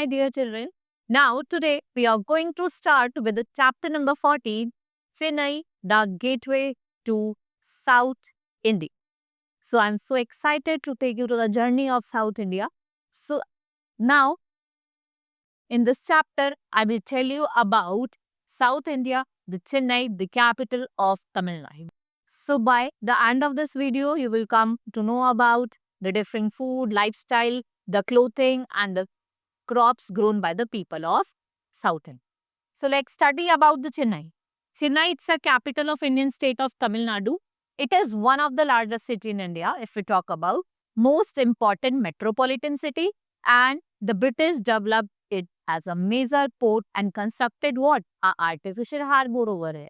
dear children. Now, today we are going to start with the chapter number 14, Chennai, the gateway to South India. So, I'm so excited to take you to the journey of South India. So, now in this chapter, I will tell you about South India, the Chennai, the capital of Tamil Nadu. So, by the end of this video, you will come to know about the different food, lifestyle, the clothing, and the crops grown by the people of South India. So let's study about the Chennai. Chennai, it's a capital of Indian state of Tamil Nadu. It is one of the largest city in India if we talk about most important metropolitan city, and the British developed it as a major port and constructed what? A artificial harbour over here.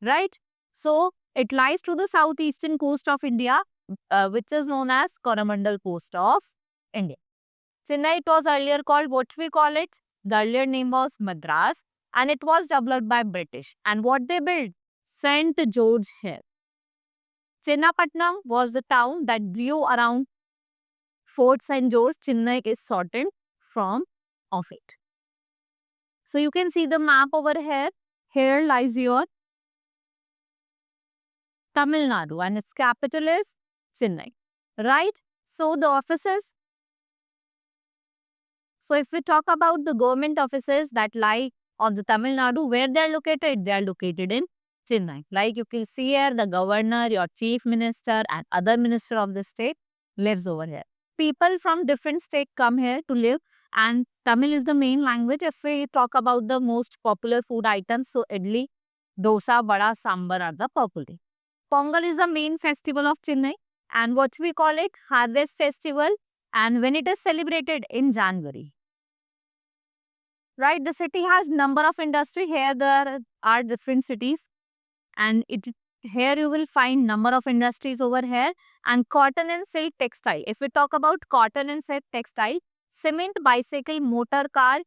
Right? So it lies to the southeastern coast of India, which is known as Coromandel coast of India. Chennai, it was earlier called, what we call it? The earlier name was Madras, and it was developed by British. And what they built? St. George Hill. Chennapatnam was the town that grew around Fort St. George. Chennai is sorted from of it. So you can see the map over here. Here lies your Tamil Nadu, and its capital is Chennai. Right? So the offices. So if we talk about the government offices that lie on the Tamil Nadu, where they are located? They are located in Chennai. Like you can see here, the governor, your chief minister, and other minister of the state lives over here. People from different state come here to live, and Tamil is the main language. If we talk about the most popular food items, so idli, dosa, vada, sambar are the popular. Pongal is the main festival of Chennai, and what we call it? Harvest festival, and when it is celebrated in January. Right, the city has number of industry. Here there are different cities, and here you will find number of industries over here, and cotton and silk textile. If we talk about cotton and silk textile, cement, bicycle, motor car,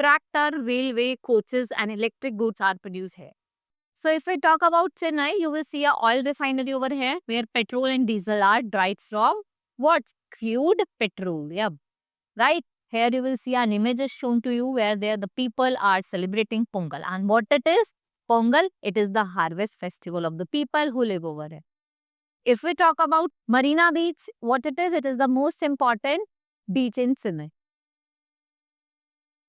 tractor, railway, coaches, and electric goods are produced here. So if we talk about Chennai, you will see a oil refinery over here where petrol and diesel are derived from what? Crude petroleum. Right? Here you will see an image is shown to you where there the people are celebrating Pongal. And what it is? Pongal, it is the harvest festival of the people who live over here. If we talk about Marina Beach, what it is? It is the most important beach in Chennai.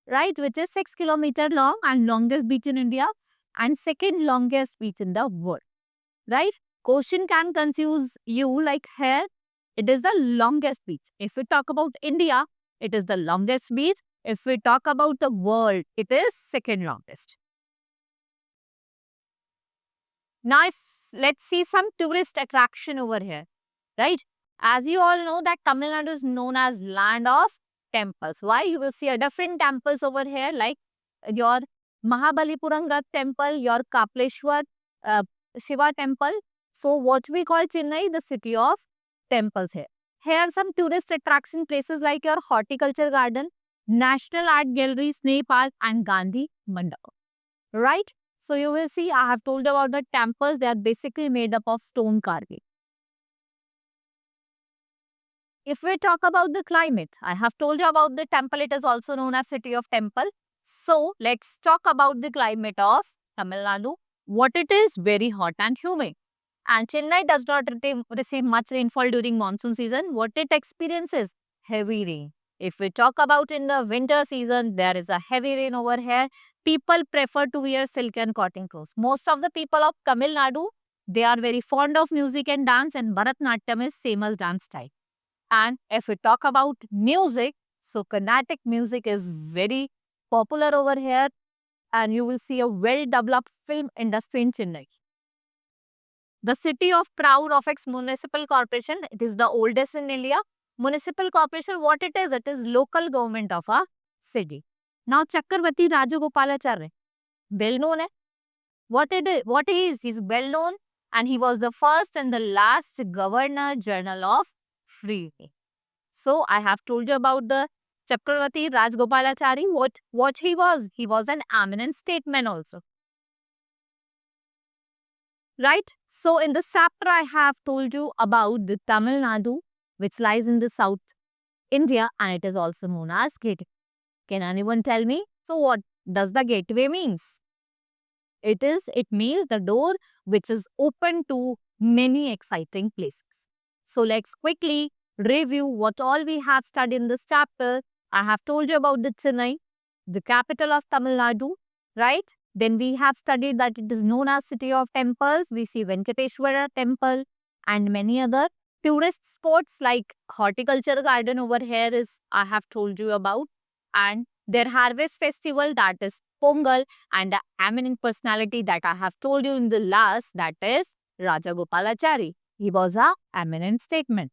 Right? Which is 6 kilometers long and longest beach in India and second longest beach in the world. Right? Question can confuse you like here. It is the longest beach. If we talk about India, it is the longest beach. If we talk about the world, it is second longest. Now, let's see some tourist attraction over here, right? As you all know that Tamil Nadu is known as land of temples. Why? You will see a different temples over here like your Mahabalipuram temple, your Kapleshwar Shiva temple. So, what we call Chennai, the city of temples here. Here are some tourist attraction places like your horticulture garden, National Art Gallery, Sneh Park, and Gandhi Mandap. Right? So you will see I have told about the temples. They are basically made up of stone carving. If we talk about the climate, I have told you about the temple. It is also known as city of temple. So let's talk about the climate of Tamil Nadu. What it is? Very hot and humid. And Chennai does not receive much rainfall during monsoon season. What it experiences? Heavy rain. If we talk about in the winter season, there is a heavy rain over here. People prefer to wear silk and cotton clothes. Most of the people of Tamil Nadu, they are very fond of music and dance, and Bharatanatyam is famous dance style. And if we talk about music, so Carnatic music is very popular over here, and you will see a well-developed film industry in Chennai. The city of proud of its municipal corporation. It is the oldest in India. Municipal corporation, what it is? It is local government of a city. Now, Chakravarti Rajagopalacharya, well known. What he is? He is well known, and he was the first and the last Governor General of Free. So, I have told you about the Chakravarti Rajagopalachari. What he was? He was an eminent statesman also. Right? So, in this chapter, I have told you about the Tamil Nadu, which lies in the South India, and it is also known as Gateway. Can anyone tell me? So what does the gateway means? It means the door which is open to many exciting places. So let's quickly review what all we have studied in this chapter. I have told you about the Chennai, the capital of Tamil Nadu, right? Then we have studied that it is known as city of temples. We see Venkateshwara temple and many other tourist spots like horticulture garden over here is I have told you about, and their harvest festival, that is Pongal, and the eminent personality that I have told you in the last, that is Raja Gopalachari. He was a eminent statesman.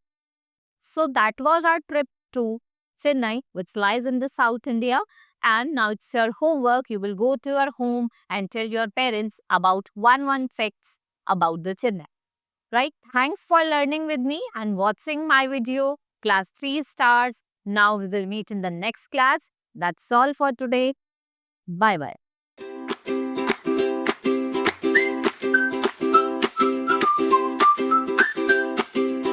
So that was our trip to Chennai, which lies in the South India. And now it's your homework. You will go to your home and tell your parents about one facts about the Chennai. Right? Thanks for learning with me and watching my video. Class 3 stars. Now we will meet in the next class. That's all for today. Bye bye.